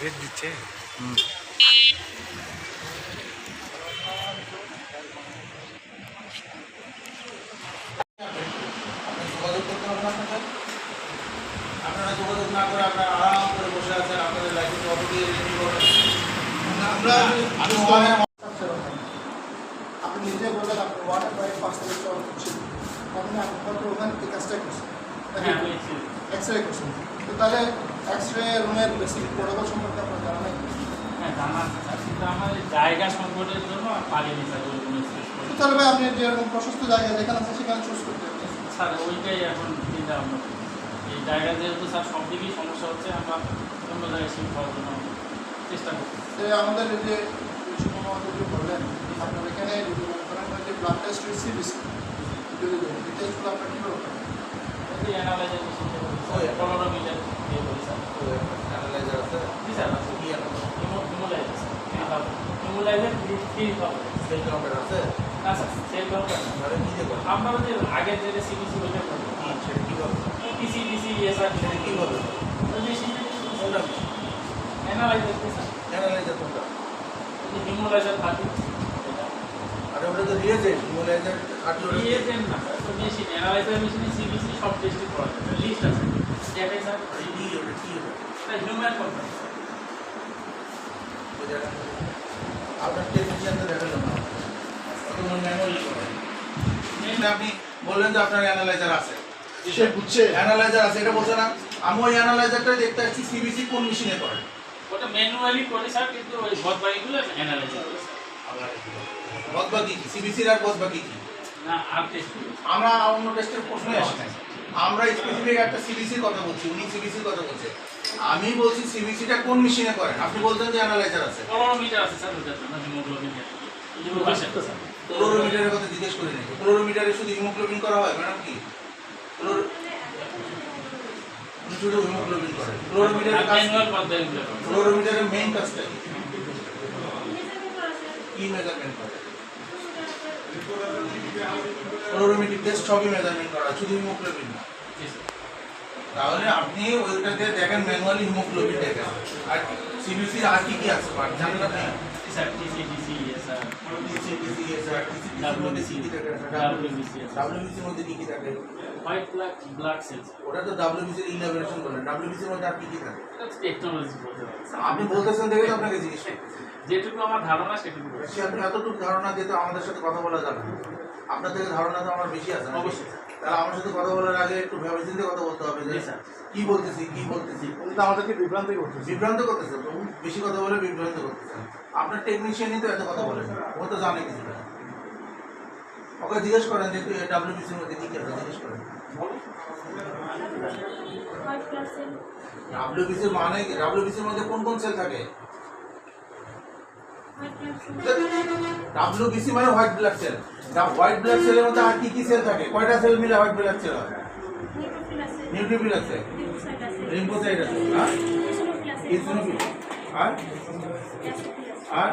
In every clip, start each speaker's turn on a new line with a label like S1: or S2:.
S1: Rate দিচ্ছে।
S2: যোগাযোগ করতে হবে না আপনাদের, আপনারা যোগাযোগ না করে আপনারা আরাম করে বসে আছেন, আপনাদের লাইসেন্স অটো দিয়ে রেডি করবেন। আমরা
S3: আপনি নিজে বললেন আপনি ওয়াটার পাইপ 5 থেকে 6 করছেন, আপনি আপনার ওখানে কি কাজটা করছেন, এক্সরে করছেন, তো তাহলে এক্সরে রুমের বেসিক প্রোটোকল সম্পর্কে আপনার জানা নেই?
S4: হ্যাঁ জানা আছে স্যার, কিন্তু আমার জায়গা সংকটের জন্য পারিনি স্যার ওইগুলো শেষ করতে।
S3: তাহলে ভাই আপনি যেরকম প্রশস্ত জায়গা যেখানে আছে সেখানে চুজ করতে হবে।
S4: স্যার ওইটাই এখন চিন্তা ভাবনা করি। এই জায়গা যেহেতু স্যার সব দিকেই সমস্যা হচ্ছে, আমরা অন্য জায়গায় শিফট হওয়ার জন্য চেষ্টা করছি।
S3: আমাদের এই যে আমাদের যে বললেন আপনার এখানে যদি মনে করেন যে ব্লাড টেস্ট সিবিসি যদি এই টেস্টগুলো আপনার কীভাবে করেন?
S4: এই অ্যানালাইজার মেশিনটা কলোনোমিটার দিয়ে করি স্যার।
S2: অ্যানালাইজার আছে,
S4: জি স্যার আছে।
S2: কি
S4: হিমোলাইজার স্যার, হিমোলাইজার ফ্রি পাবো।
S2: সেল কাউন্টার আছে,
S4: না স্যার সেল কাউন্টার না,
S2: তাহলে কি দেবো?
S4: আমরা যে আগের যে সিবিসি ওইটা করবো।
S2: সেটা কীভাবে,
S4: পিসি ডিসি এসআর
S2: সেটা কীভাবে,
S4: ওই মেশিনটা
S2: কোনটা
S4: অ্যানালাইজার স্যার,
S2: অ্যানালাইজার কোনটা?
S4: হিমোলাইজার থাকে।
S2: আর ওটা তো রিয়েজেন্ট, অ্যানালাইজার আটি ওটা
S4: রিয়েজেন্ট না স্যার, তো মেশিন অ্যানালাইজার মেশিনে সিবিসি সব টেস্ট করা যায়, লিস্ট আছে দেখাই স্যার।
S2: কি ওটা কি ওটা?
S4: এটা হিউম্যান কন্ট্রোল।
S2: ওই জায়গাটা আপনার টেকনিশিয়ানদের দেখালো না, তোমার ম্যানুয়ালি করে। আপনি বললেন যে আপনার অ্যানালাইজার আছে,
S3: সে বুঝছে
S2: অ্যানালাইজার আছে এটা বলছে না। আমি ওই অ্যানালাইজারটাই দেখতে আসছি সিবিসি কোন মেশিনে করে।
S4: ওটা ম্যানুয়ালি করে স্যার, কিন্তু ওই বদবাকিগুলো অ্যানালাইজার করে স্যার।
S2: বদবাকি কি সিবিসির আর বদবাকি কি?
S4: না আর টেস্ট করি।
S2: আমরা অন্য টেস্টের প্রশ্নই আসে নাই, আমরা স্পেসিফিক একটা সিবিসির কথা বলছি, উনি সিবিসির কথা বলছে। আমি বলছি সিবিসিটা কোন মেশিনে করেন, আপনি বলছেন যে অ্যানালাইজার আছে।
S4: কলোনোমিটার আছে স্যার, ওটার জন্য হিমোগ্লোবিন আছে স্যার।
S2: ক্লোরোমিটারের কথা জিজ্ঞেস করে নেই, ক্লোরোমিটারে শুধু হিমোগ্লোবিন করা হয় ম্যাডাম? কি শুধু হিমোগ্লোবিন করে? ক্লোরোমিটারের কাজ
S4: ম্যানুয়াল পদ্ধতিগুলো করে।
S2: ক্লোরোমিটারের মেইন কাজটা কি মেজারমেন্ট করে? ক্লোরোমেট্রিক টেস্ট সবই মেজারমেন্ট করা, শুধু হিমোগ্লোবিন না।
S4: জি স্যার।
S2: তাহলে আপনি ওইটাতে দেখেন ম্যানুয়ালি হিমোগ্লোবিন দেখেন, আর সিবিসি আর কি কি আছে জানেন আপনি?
S4: জি স্যার টিসি ডিসি এসআর
S2: ডাব্লিউবিসির মধ্যে কি কি থাকে?
S4: হোয়াইট ব্লাড সেলস,
S2: ওটা তো ডাব্লিউবিসির ইলাবোরেশন বলেন, ডাব্লিউবিসির মধ্যে আর কি কি থাকে?
S4: টেকনোলজি বলতে পারি স্যার।
S2: আপনি বলতেছেন দেখে তো আপনাকে জিজ্ঞেস করছি।
S4: যেটুকু আমার ধারণা সেটুকু বলছি।
S2: আপনি এতটুকু ধারণা যেহেতু আমাদের সাথে কথা বলা যাবে না, আপনার থেকে ধারণা তো আমার বেশি আছে না?
S4: অবশ্যই স্যার।
S2: তাহলে আমার সাথে কথা বলার আগে একটু ভেবে চিন্তে কথা বলতে হবে যে
S4: জি স্যার।
S2: কি বলতেছি
S3: কিন্তু আমাদেরকে বিভ্রান্তি করতেছে।
S2: বিভ্রান্ত করতেছে, বেশি কথা বলে বিভ্রান্ত করতেছে। আপনার টেকনিশিয়ানই তো এত কথা বলে, ও তো জানে কিছুটা। ওকে জিজ্ঞেস করেন যে ডাব্লিউবিসির মধ্যে কি কি আছে, জিজ্ঞেস করেন। ডাব্লিউবিসির মানে কি? ডাব্লিউবিসির মধ্যে কোন কোন সেল থাকে? ডাব্লিউবিসি মানে white blood cell. White blood সেলের মধ্যে আর কি কি সেল থাকে? কয়টা সেল মিলে হোয়াইট ব্লাড সেল হয়? নিউট্রোফিল আছে, লিম্ফোসাইট আছে, আর ইসোনোফিল, আর আর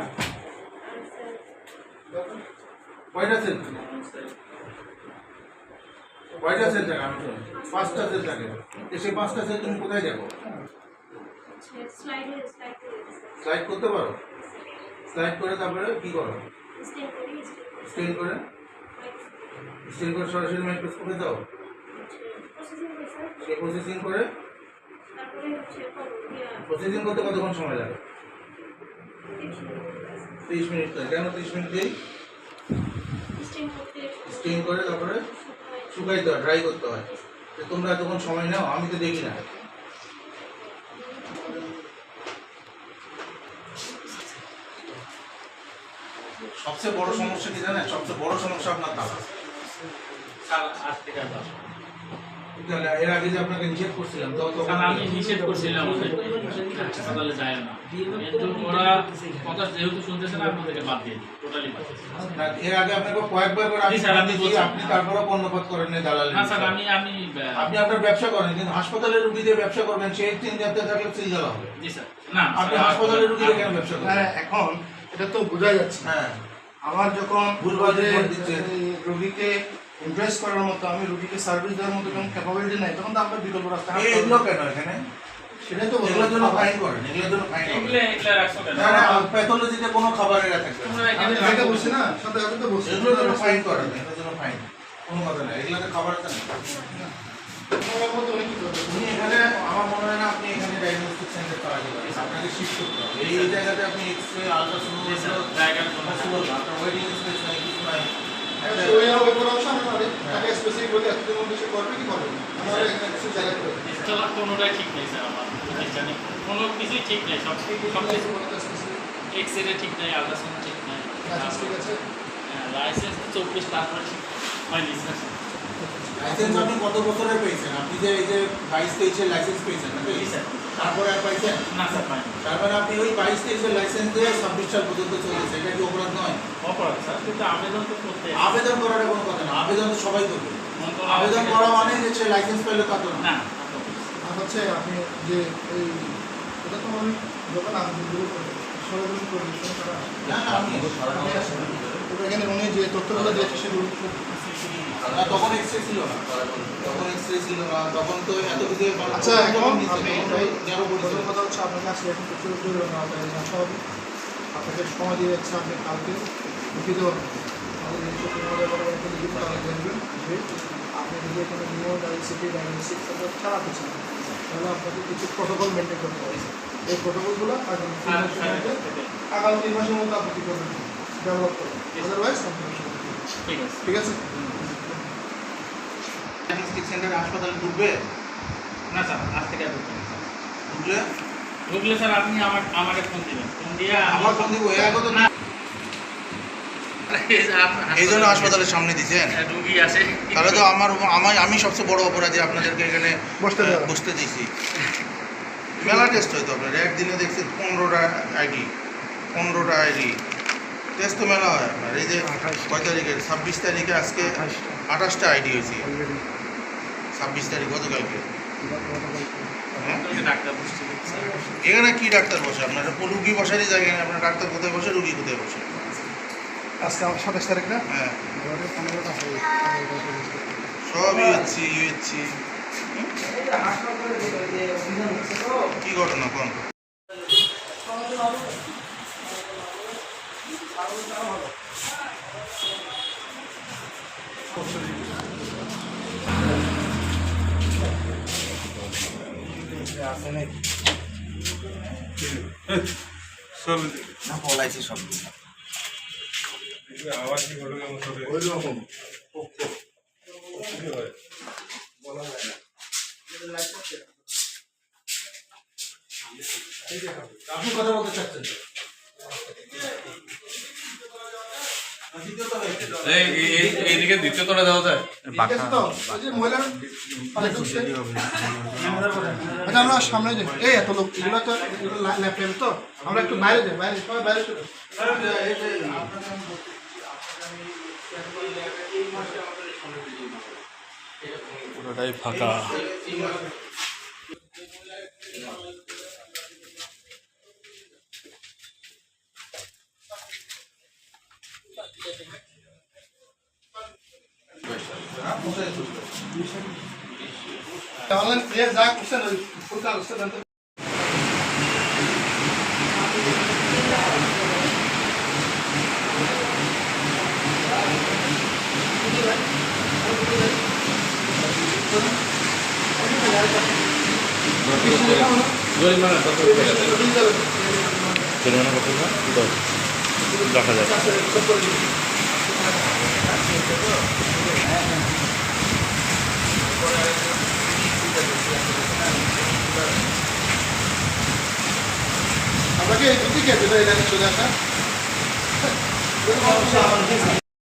S2: কয়টা সেল? কয়টা সেল থাকে? আমি শুনি 5টা সেল থাকে। সেই 5টা সেল তুমি কোথায় দেখো? স্লাইড করতে পারো? স্লাইড করে তারপরে কি করো? স্টেন করে সরাসরি মাইক্রোস্কোপে দাও, সে প্রসেসিং করে। প্রসেসিং করতে কতক্ষণ সময় লাগে? 30 মিনিট লাগে। কেন 30 মিনিট দিই? স্টেন করে তারপরে শুকাইতে হয়, ড্রাই করতে হয়। তোমরা এতক্ষণ সময় নাও, আমি তো দেখি না। সবচেয়ে বড় সমস্যা কি জানেন? সবচেয়ে বড় সমস্যা আপনার দাদা।
S4: স্যার আজ থেকে আর দশ।
S2: এর আগে যে আপনাকে নিষেধ করছিলাম
S4: স্যার আমি নিষেধ করছিলাম হাসপাতালে যায় না, কিন্তু ওরা কথা যেহেতু শুনতেছে না, আমি ওদেরকে বাদ দিয়ে দিই, টোটালি বাদ দিয়ে দিই।
S2: এর আগে আপনাকে কয়েকবার করে
S4: জি স্যার, আমি বলছি।
S2: আপনি তারপরে পণ্যপাত করেন না দালাল।
S4: না স্যার আমি
S2: আপনি আপনার ব্যবসা করেন, কিন্তু হাসপাতালের রুগী দিয়ে ব্যবসা করবেন, সেই চিন্তাতে থাকলে সিল দেওয়া হবে।
S4: জি স্যার। না
S2: আপনি হাসপাতালের রুগী দিয়ে কেন ব্যবসা করেন?
S3: হ্যাঁ, এখন এটা তো বোঝা যাচ্ছে।
S2: হ্যাঁ,
S3: আমার যখন
S2: ভুলভাল রিপোর্ট দিচ্ছে,
S3: রোগীকে ইমপ্রেস করার মতো, আমি রোগীকে সার্ভিস দেওয়ার মতো কোনো ক্যাপাবিলিটি নাই, তখন তো আমরা বিকল্প রাস্তা
S2: এগুলো কেন এখানে?
S3: সেটাই তো
S2: এগুলোর জন্য ফাইন করেন, এগুলোর জন্য ফাইন করেন।
S4: এগুলো রাখছো কেন?
S2: না, না, প্যাথোলজিতে কোনো খাবারের এরা থাকবে না।
S4: তোমরা এখানে
S3: আমি
S4: রাখো।
S3: যেটা বলছি না সাথে সাথে তো বলছি
S2: এগুলোর জন্য ফাইন করেন, এগুলোর জন্য ফাইন। কোনো কথা নাই, এগুলোতে খাবার আছে না।
S3: তোমার মতো অনেক কিছু আছে।
S2: আপনি এখানে, আমার মনে হয় না আপনি এখানে ডায়াগনস্টিক সেন্টার করা যাবে। আপনাকে শিফট করতে হবে। এই জায়গাতে আপনি এক্স-রে, আল্ট্রাসাউন্ড,
S4: জায়গার জন্য
S2: পসিবল না। আপনার ওয়েটিং স্পেস নাই, কিছু নাই।
S3: একটা ওই হবে কোনো অপশন না পারে তাকে স্পেসিফিক বলে এতদিন মধ্যে সে করবে কি করবে না আমাদের এখানে কিছু জায়গা করে
S4: ইস্তলার কোনোটাই ঠিক নেই স্যার আমার জানি কোনো কিছুই ঠিক নেই সব কিছু এক্সরে ঠিক নেই আল্ট্রাসাউন্ড ঠিক নেই
S3: ঠিক আছে
S4: লাইসেন্স 24 তারপরে ঠিক হয়নি স্যার
S2: লাইসেন্স আপনি কত বছরের পেয়েছেন? আপনি যে এই যে 22-23 লাইসেন্স পেয়েছেন নাকি?
S4: জি স্যার।
S2: তারপরে আর পাইছেন?
S4: না স্যার পাইনি
S2: তার মানে আপনি ওই 22-23 লাইসেন্স দিয়ে 26 সাল পর্যন্ত চলেছে, এটা কি অপরাধ নয়?
S4: অপরাধ স্যার কিন্তু আবেদন তো করতে
S2: আবেদন করার কোনো কথা না, আবেদন তো সবাই করবে।
S4: মন্ত্রণালয়
S2: আবেদন
S4: থেকে-
S2: করা মানে যে সে লাইসেন্স পেলো তা তো না।
S4: না
S3: আর হচ্ছে আপনি যে এই এটা তো আমি যখন আবেদনগুলো করি সরকারি পরিবেশন করা
S2: না, না, আপনি
S3: তবে এখানে উনি যে তথ্যগুলো দিয়েছে সেগুলো
S2: না, তখন এক্সরে ছিল না, তখন এক্সরে ছিল না, তখন তো এত কিছু
S3: আচ্ছা এখন আপনি
S2: যারও
S3: প্রথম
S2: বলেছেন।
S3: কথা হচ্ছে আপনার কাছে এখন প্রচুর জরিমানা আদায় আসা হবে আপনাকে সময় দিয়ে যাচ্ছে আপনি কালকে লিখিত আমাদের নিজস্ব তোমাদের বড় একটা লিখিত কাগজ দেখবেন যে আপনি যদি এখানে নিয়ম ডায়াগনস্টিক ডায়াগনস্টিক সেন্টার চালাতে চান তাহলে আপনাকে কিছু প্রোটোকল মেনটেন করতে হবে এই প্রোটোকলগুলো আগামী 3 মাসের মধ্যে আগামী 3 মাসের মধ্যে আপনি কী করবেন ডেভেলপ করবেন আদারওয়াইজ আপনার
S4: ঠিক আছে
S3: ঠিক আছে
S2: ডায়াগনস্টিক সেন্টারে হাসপাতালে ঢুকবে,
S4: না স্যার আজ থেকে আর ঢুকবেন না।
S2: ঢুকলে
S4: ঢুকলে স্যার আপনি আমাকে ফোন দিবেন ফোন দিয়ে
S2: আমার ফোন দিব, এর আগে তো
S4: না
S2: এই জন্য হাসপাতালের সামনে দিয়েছেন।
S4: রুগী আসে
S2: তাহলে তো আমি সবচেয়ে বড় অপরাধী, আপনাদেরকে এখানে বসতে দিয়েছি। মেলা টেস্ট হয়তো আপনার একদিনে দেখছি 15টা আইডি টেস্ট তো মেলা হয় আপনার। এই যে কয় তারিখে 26 তারিখে আজকে 28টা আইডি হয়েছে। 26 তারিখ গতকালকে। হ্যাঁ?
S4: ডাক্তার বসছে স্যার
S2: এখানে কি ডাক্তার বসে? আপনার রুগী বসারই জায়গা নেই। আপনার ডাক্তার কোথায় বসে, রুগী কোথায় বসে?
S3: আজকে আমার 27 তারিখ না
S2: হ্যাঁ,
S3: 15টা হবে
S2: সবই হচ্ছি কি ঘটনা কোন? না বলাইছি সব
S3: ওই রকম
S2: আপনি কথা বলতে চাচ্ছেন?
S1: এইদিকে দ্বিতীয়তটা দেওয়া যায়?
S3: ঠিক আছে তো ওই যে মহিলা আচ্ছা আমরা সামনে যে এই এত লোক এগুলো তো ল্যাপটপ তো আমরা একটু বাইরে যাই বাইরে সবাই বাইরে চলে
S1: পুরোটাই ফাঁকা।
S3: অনলাইন প্লেয়ার যা করছেন ওই ফুল কাজ করছেন
S1: জরিমানা কত টাকা? জরিমানা কত টাকা? 10,000।
S3: আপনাকে এই দুটি কে যেটা এটা চলে আসা